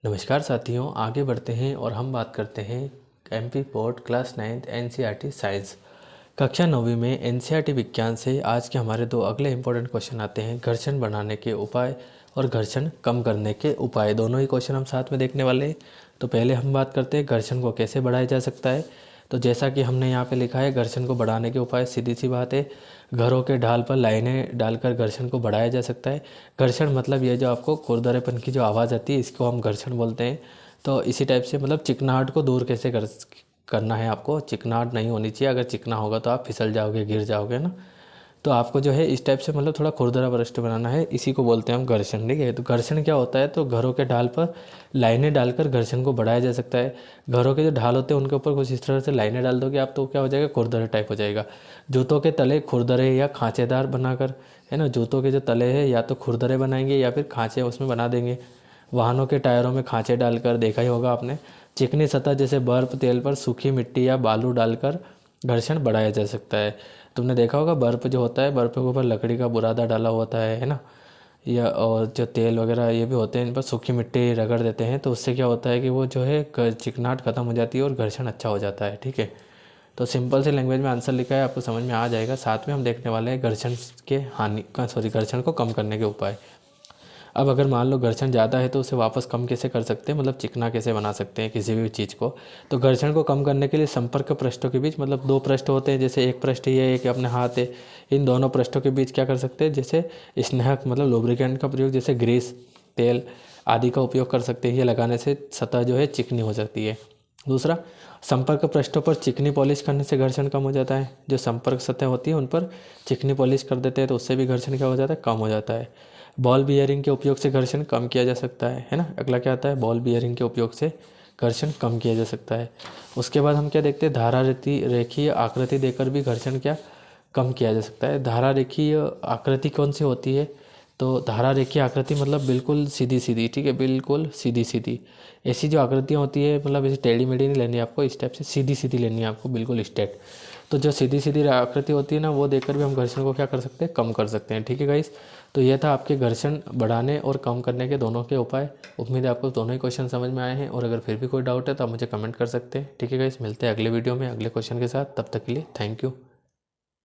नमस्कार साथियों, आगे बढ़ते हैं और हम बात करते हैं MP board class 9th NCERT science कक्षा 9वीं में एनसीईआरटी विज्ञान से आज के हमारे दो अगले इंपॉर्टेंट क्वेश्चन आते हैं। घर्षण बढ़ाने के उपाय और घर्षण कम करने के उपाय, दोनों ही क्वेश्चन हम साथ में देखने वाले हैं। तो पहले हम बात करते हैं घर्षण को कैसे बढ़ाया जा सकता है। तो जैसा कि हमने यहाँ पे लिखा है, घर्षण को बढ़ाने के उपाय सीधी सी बात है, घरों के ढाल पर लाइनें डालकर घर्षण को बढ़ाया जा सकता है। घर्षण मतलब ये जो आपको खुरदरेपन की जो आवाज़ आती है, इसको हम घर्षण बोलते हैं। तो इसी टाइप से मतलब चिकनाहट को दूर कैसे करना है, आपको चिकनाहट नहीं होनी चाहिए। अगर चिकना होगा तो आप फिसल जाओगे, गिर जाओगे ना। तो आपको जो है इस टाइप से मतलब थोड़ा खुरदरा बरस्ट बनाना है, इसी को बोलते हैं हम घर्षण। ठीक है, तो घर्षण क्या होता है, तो घरों के ढाल पर लाइनें डालकर घर्षण को बढ़ाया जा सकता है। घरों के जो ढाल होते हैं उनके ऊपर कुछ इस तरह से लाइनें डाल दोगे आप, तो क्या हो जाएगा, खुरदरे टाइप हो जाएगा। जूतों के तले खुरदरे या खांचेदार बनाकर, है ना, जूतों के जो तले हैं या तो खुरदरे बनाएंगे या फिर खांचे उसमें बना देंगे। वाहनों के टायरों में खांचे डालकर, देखा ही होगा आपने। चिकनी सतह जैसे बर्फ तेल पर सूखी मिट्टी या बालू डालकर घर्षण बढ़ाया जा सकता है। तुमने देखा होगा बर्फ़ जो होता है, बर्फ़ के ऊपर लकड़ी का बुरादा डाला होता है ना, या और जो तेल वगैरह ये भी होते हैं, इन पर सूखी मिट्टी रगड़ देते हैं, तो उससे क्या होता है कि वो जो है चिकनाहट खत्म हो जाती है और घर्षण अच्छा हो जाता है। ठीक है, तो सिंपल से लैंग्वेज में आंसर लिखा है, आपको समझ में आ जाएगा। साथ में हम देखने वाले हैं घर्षण के घर्षण को कम करने के उपाय। अब अगर मान लो घर्षण ज़्यादा है तो उसे वापस कम कैसे कर सकते हैं, मतलब चिकना कैसे बना सकते हैं किसी भी चीज़ को। तो घर्षण को कम करने के लिए संपर्क पृष्ठों के बीच, मतलब दो पृष्ठ होते हैं, जैसे एक पृष्ठ ये एक अपने हाथ है, इन दोनों पृष्ठों के बीच क्या कर सकते हैं, जैसे स्नेहक मतलब लुब्रिकेंट का प्रयोग, जैसे ग्रीस, तेल आदि का उपयोग कर सकते हैं। ये लगाने से सतह जो है चिकनी हो जाती है। दूसरा, संपर्क पृष्ठों पर चिकनी पॉलिश करने से घर्षण कम हो जाता है। जो संपर्क सतह होती है उन पर चिकनी पॉलिश कर देते हैं, तो उससे भी घर्षण क्या हो जाता है, कम हो जाता है। बॉल बियरिंग के उपयोग से घर्षण कम किया जा सकता है ना। अगला क्या आता है, बॉल बियरिंग के उपयोग से घर्षण कम किया जा सकता है। उसके बाद हम क्या देखते हैं, धारा रेखीय आकृति देकर भी घर्षण क्या कम किया जा सकता है। धारा रेखीय आकृति कौन सी होती है, तो धारा रेखीय आकृति मतलब बिल्कुल सीधी सीधी, ठीक है, बिल्कुल सीधी सीधी। ऐसी जो आकृतियाँ होती है, मतलब ऐसी टेढ़ी मेढ़ी नहीं लेनी आपको, इस टाइप से सीधी सीधी लेनी है आपको, बिल्कुल स्ट्रेट। तो जो सीधी सीधी आकृति होती है ना, वो देखकर भी हम घर्षण को क्या कर सकते हैं, कम कर सकते हैं। ठीक है गाइस, तो यह था आपके घर्षण बढ़ाने और कम करने के दोनों के उपाय। उम्मीद है आपको दोनों ही क्वेश्चन समझ में आए हैं, और अगर फिर भी कोई डाउट है तो आप मुझे कमेंट कर सकते हैं। ठीक है गाइस, मिलते हैं अगले वीडियो में अगले क्वेश्चन के साथ। तब तक के लिए थैंक यू।